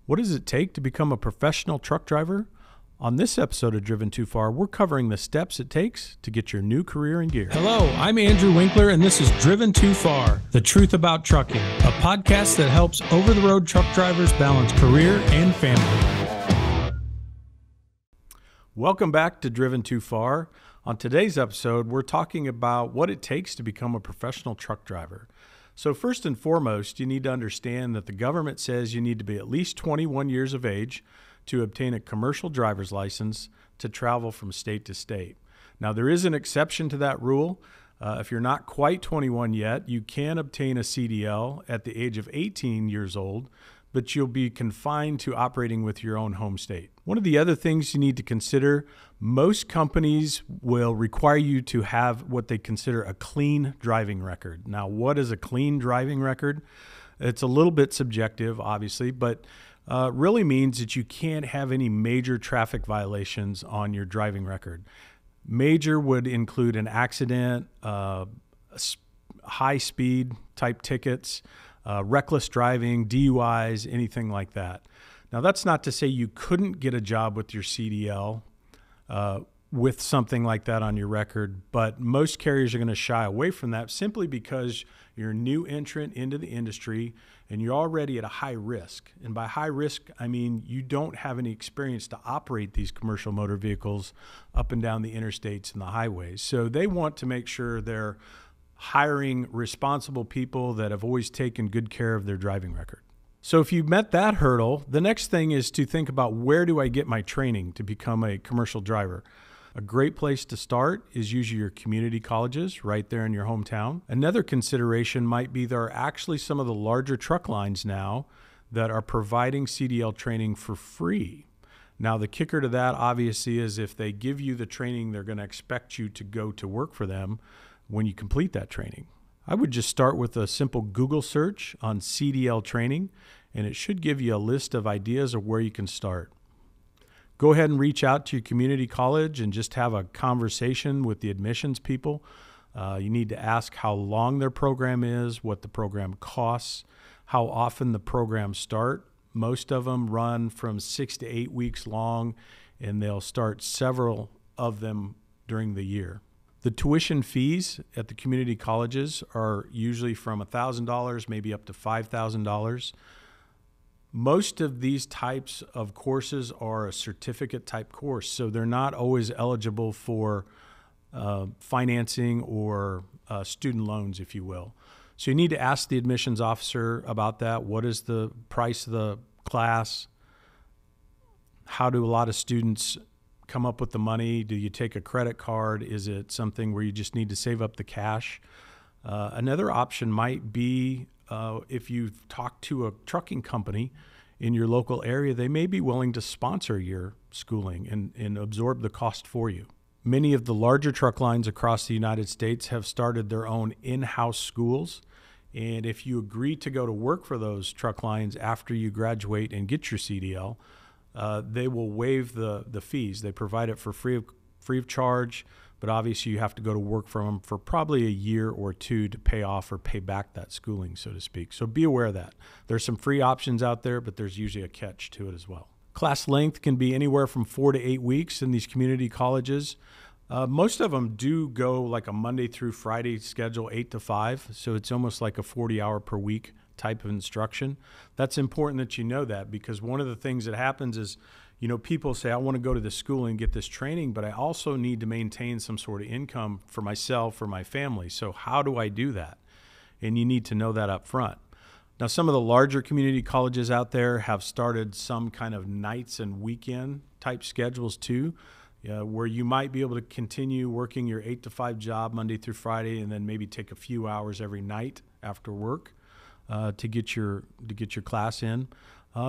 What does it take to become a professional truck driver? On this episode of Driven Too Far, we're covering the steps it takes to get your new career in gear. Hello, I'm Andrew Winkler, and this is Driven Too Far, the truth about trucking, a podcast that helps over-the-road truck drivers balance career and family. Welcome back to Driven Too Far. On today's episode, we're talking about what it takes to become a professional truck driver. So first and foremost, you need to understand that the government says you need to be at least 21 years of age to obtain a commercial driver's license to travel from state to state. Now, there is an exception to that rule. If you're not quite 21 yet, you can obtain a CDL at the age of 18 years old, but you'll be confined to operating with your own home state. One of the other things you need to consider, most companies will require you to have what they consider a clean driving record. Now, what is a clean driving record? It's a little bit subjective, obviously, but really means that you can't have any major traffic violations on your driving record. Major would include an accident, high speed type tickets, reckless driving, DUIs, anything like that. Now, that's not to say you couldn't get a job with your CDL with something like that on your record, but most carriers are going to shy away from that simply because you're a new entrant into the industry and you're already at a high risk. And by high risk, I mean you don't have any experience to operate these commercial motor vehicles up and down the interstates and the highways. So they want to make sure they're hiring responsible people that have always taken good care of their driving record. So if you met that hurdle, the next thing is to think about, where do I get my training to become a commercial driver? A great place to start is usually your community colleges right there in your hometown. Another consideration might be there are actually some of the larger truck lines now that are providing CDL training for free. Now, the kicker to that obviously is if they give you the training, they're going to expect you to go to work for them when you complete that training. I would just start with a simple Google search on CDL training, and it should give you a list of ideas of where you can start. Go ahead and reach out to your community college and just have a conversation with the admissions people. You need to ask how long their program is, what the program costs, how often the programs start. Most of them run from 6 to 8 weeks long, and they'll start several of them during the year. The tuition fees at the community colleges are usually from $1,000, maybe up to $5,000. Most of these types of courses are a certificate type course, so they're not always eligible for financing or student loans, if you will. So you need to ask the admissions officer about that. What is the price of the class? How do a lot of students come up with the money? Do you take a credit card? Is it something where you just need to save up the cash? Another option might be if you've talked to a trucking company in your local area, they may be willing to sponsor your schooling and absorb the cost for you. Many of the larger truck lines across the United States have started their own in-house schools. And if you agree to go to work for those truck lines after you graduate and get your CDL, they will waive the fees. They provide it for free of charge, but obviously you have to go to work for them for probably a year or two to pay off or pay back that schooling, so to speak. So be aware of that. There's some free options out there, but there's usually a catch to it as well. Class length can be anywhere from 4 to 8 weeks in these community colleges. Most of them do go like a Monday through Friday schedule, 8 to 5. So it's almost like a 40-hour per week type of instruction. That's important that you know that, because one of the things that happens is, people say, I want to go to this school and get this training, but I also need to maintain some sort of income for myself or my family. So how do I do that? And you need to know that up front. Now, some of the larger community colleges out there have started some kind of nights and weekend type schedules too, where you might be able to continue working your 8 to 5 job Monday through Friday and then maybe take a few hours every night after work to get your class in.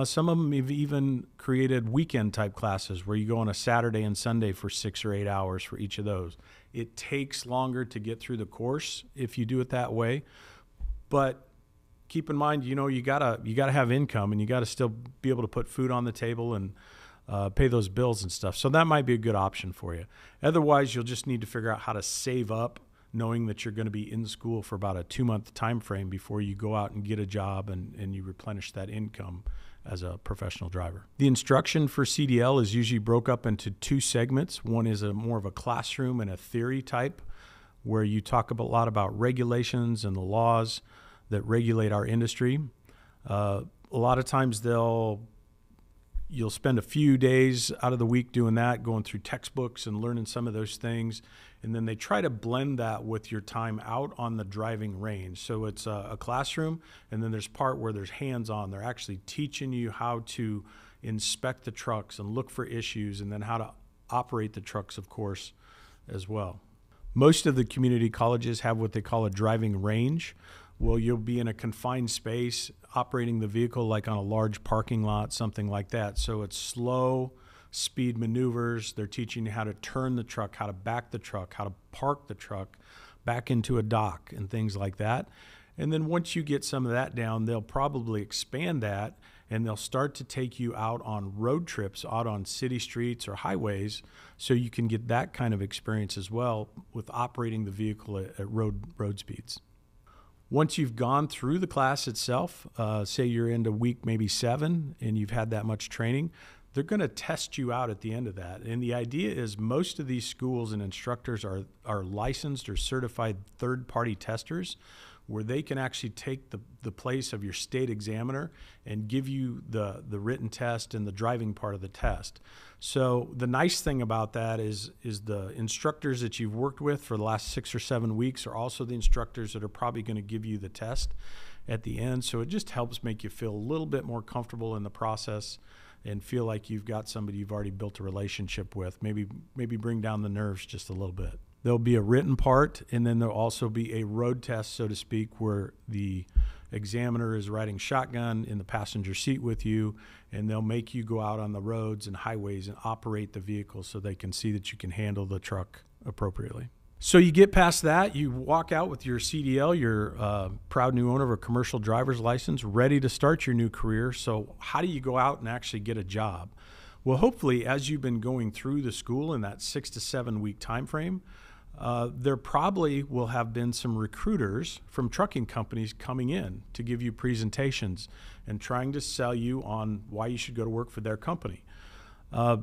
Some of them have even created weekend type classes where you go on a Saturday and Sunday for 6 or 8 hours for each of those. It takes longer to get through the course if you do it that way, but keep in mind, you gotta have income, and you gotta still be able to put food on the table and pay those bills and stuff. So that might be a good option for you. Otherwise, you'll just need to figure out how to save up, knowing that you're going to be in school for about a 2-month time frame before you go out and get a job and you replenish that income as a professional driver. The instruction for CDL is usually broke up into two segments. One is more of a classroom and a theory type, where you talk a lot about regulations and the laws that regulate our industry. A lot of times you'll spend a few days out of the week doing that, going through textbooks and learning some of those things. And then they try to blend that with your time out on the driving range. So it's a classroom, and then there's part where there's hands-on. They're actually teaching you how to inspect the trucks and look for issues, and then how to operate the trucks, of course, as well. Most of the community colleges have what they call a driving range. Well, you'll be in a confined space operating the vehicle like on a large parking lot, something like that. So it's slow speed maneuvers. They're teaching you how to turn the truck, how to back the truck, how to park the truck back into a dock and things like that. And then once you get some of that down, they'll probably expand that, and they'll start to take you out on road trips, out on city streets or highways, so you can get that kind of experience as well with operating the vehicle at road speeds. Once you've gone through the class itself, say you're into week maybe 7 and you've had that much training, they're going to test you out at the end of that. And the idea is most of these schools and instructors are licensed or certified third-party testers, where they can actually take the place of your state examiner and give you the written test and the driving part of the test. So the nice thing about that is the instructors that you've worked with for the last 6 or 7 weeks are also the instructors that are probably going to give you the test at the end. So it just helps make you feel a little bit more comfortable in the process and feel like you've got somebody you've already built a relationship with. Maybe bring down the nerves just a little bit. There'll be a written part, and then there'll also be a road test, so to speak, where the examiner is riding shotgun in the passenger seat with you, and they'll make you go out on the roads and highways and operate the vehicle so they can see that you can handle the truck appropriately. So you get past that, you walk out with your CDL, your proud new owner of a commercial driver's license, ready to start your new career. So how do you go out and actually get a job? Well, hopefully, as you've been going through the school in that 6 to 7 week time frame, there probably will have been some recruiters from trucking companies coming in to give you presentations and trying to sell you on why you should go to work for their company.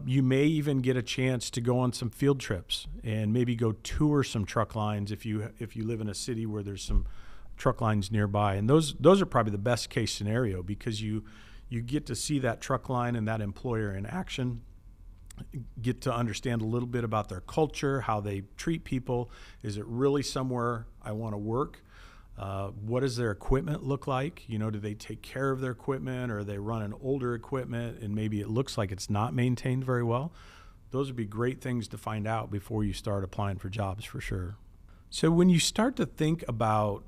You may even get a chance to go on some field trips and maybe go tour some truck lines if you live in a city where there's some truck lines nearby. And those are probably the best case scenario, because you get to see that truck line and that employer in action, get to understand a little bit about their culture, how they treat people. Is it really somewhere I want to work? What does their equipment look like? Do they take care of their equipment, or are they running older equipment and maybe it looks like it's not maintained very well? Those would be great things to find out before you start applying for jobs, for sure. So when you start to think about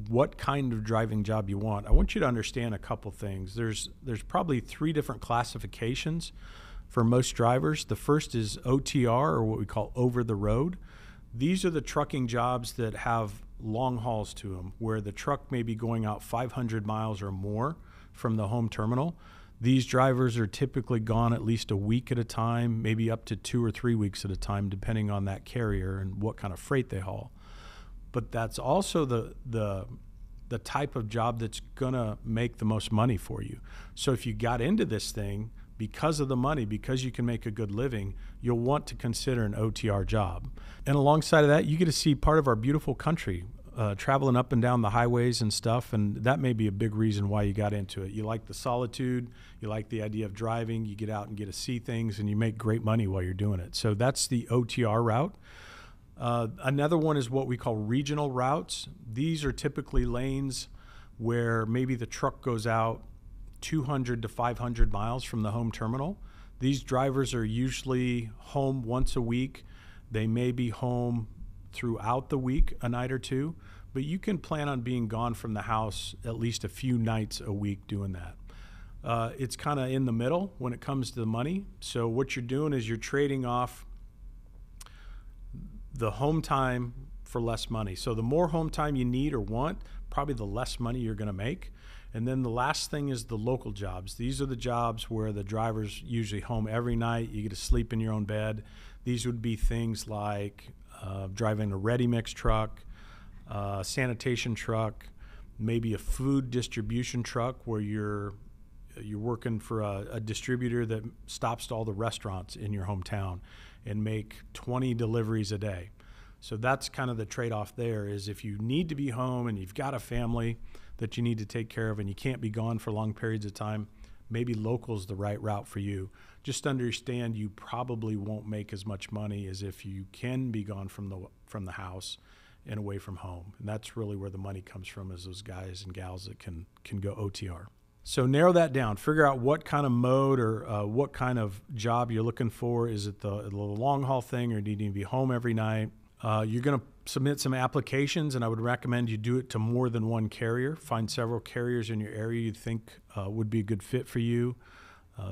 what kind of driving job you want, I want you to understand a couple things. There's probably 3 different classifications for most drivers. The first is OTR, or what we call over the road. These are the trucking jobs that have long hauls to them, where the truck may be going out 500 miles or more from the home terminal. These drivers are typically gone at least a week at a time, maybe up to 2 or 3 weeks at a time, depending on that carrier and what kind of freight they haul. But that's also the type of job that's gonna make the most money for you. So if you got into this thing because of the money, because you can make a good living, you'll want to consider an OTR job. And alongside of that, you get to see part of our beautiful country, traveling up and down the highways and stuff, and that may be a big reason why you got into it. You like the solitude, you like the idea of driving, you get out and get to see things, and you make great money while you're doing it. So that's the OTR route. Another one is what we call regional routes. These are typically lanes where maybe the truck goes out 200 to 500 miles from the home terminal. These drivers are usually home once a week. They may be home throughout the week, a night or two, but you can plan on being gone from the house at least a few nights a week doing that. It's kind of in the middle when it comes to the money. So what you're doing is you're trading off the home time for less money. So the more home time you need or want, probably the less money you're going to make. And then the last thing is the local jobs. These are the jobs where the driver's usually home every night. You get to sleep in your own bed. These would be things like driving a ready-mix truck, sanitation truck, maybe a food distribution truck where you're You're working for a distributor that stops to all the restaurants in your hometown and make 20 deliveries a day. So that's kind of the trade-off there, is if you need to be home and you've got a family that you need to take care of and you can't be gone for long periods of time, maybe local is the right route for you. Just understand you probably won't make as much money as if you can be gone from the house and away from home. And that's really where the money comes from, is those guys and gals that can go OTR. So narrow that down. Figure out what kind of mode or what kind of job you're looking for. Is it the long haul thing, or do you need to be home every night? You're going to submit some applications, and I would recommend you do it to more than one carrier. Find several carriers in your area you think would be a good fit for you.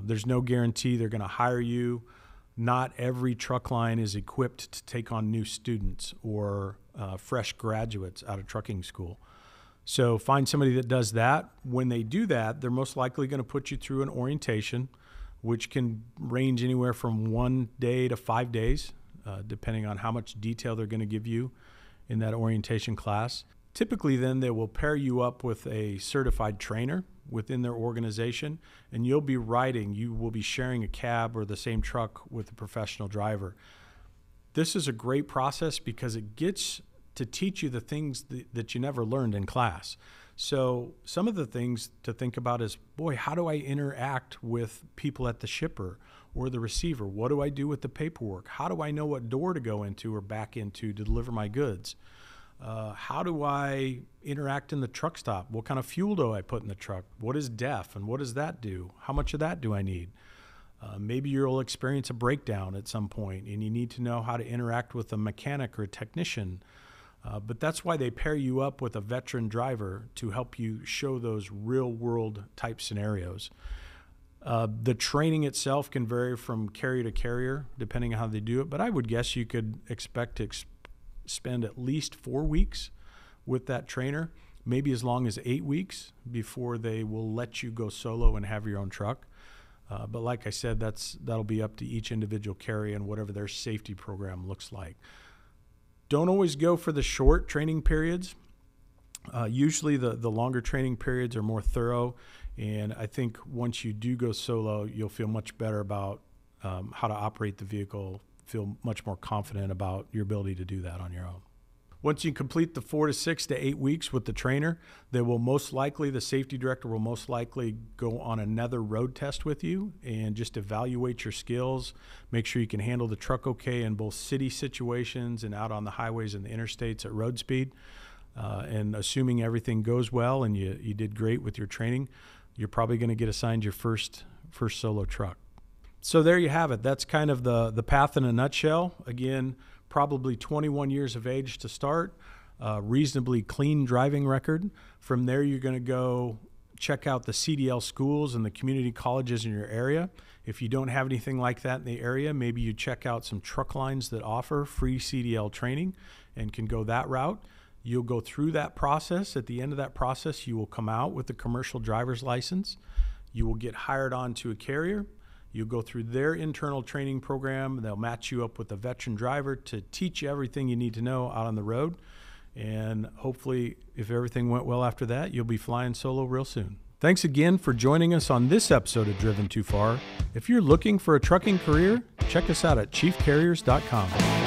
There's no guarantee they're going to hire you. Not every truck line is equipped to take on new students or fresh graduates out of trucking school. So find somebody that does that. When they do that, they're most likely going to put you through an orientation, which can range anywhere from 1 day to 5 days, depending on how much detail they're going to give you in that orientation class. Typically, then, they will pair you up with a certified trainer within their organization, and you will be sharing a cab or the same truck with a professional driver. This is a great process because it gets to teach you the things that you never learned in class. So some of the things to think about is, boy, how do I interact with people at the shipper or the receiver? What do I do with the paperwork? How do I know what door to go into or back into to deliver my goods? How do I interact in the truck stop? What kind of fuel do I put in the truck? What is DEF and what does that do? How much of that do I need? Maybe you'll experience a breakdown at some point and you need to know how to interact with a mechanic or a technician. But that's why they pair you up with a veteran driver to help you show those real world type scenarios. The training itself can vary from carrier to carrier depending on how they do it, but I would guess you could expect to spend at least 4 weeks with that trainer, maybe as long as 8 weeks before they will let you go solo and have your own truck. But like I said, that'll be up to each individual carrier and whatever their safety program looks like. Don't always go for the short training periods. Usually the longer training periods are more thorough, and I think once you do go solo, you'll feel much better about how to operate the vehicle, feel much more confident about your ability to do that on your own. Once you complete the 4 to 6 to 8 weeks with the trainer, the safety director will most likely go on another road test with you and just evaluate your skills, make sure you can handle the truck okay in both city situations and out on the highways and the interstates at road speed. And assuming everything goes well and you did great with your training, you're probably going to get assigned your first solo truck. So there you have it. That's kind of the path in a nutshell. Again, probably 21 years of age to start, reasonably clean driving record. From there, you're going to go check out the CDL schools and the community colleges in your area. If you don't have anything like that in the area, maybe you check out some truck lines that offer free CDL training and can go that route. You'll go through that process. At the end of that process, you will come out with a commercial driver's license. You will get hired on to a carrier. You'll go through their internal training program. They'll match you up with a veteran driver to teach you everything you need to know out on the road. And hopefully, if everything went well after that, you'll be flying solo real soon. Thanks again for joining us on this episode of Driven Too Far. If you're looking for a trucking career, check us out at chiefcarriers.com.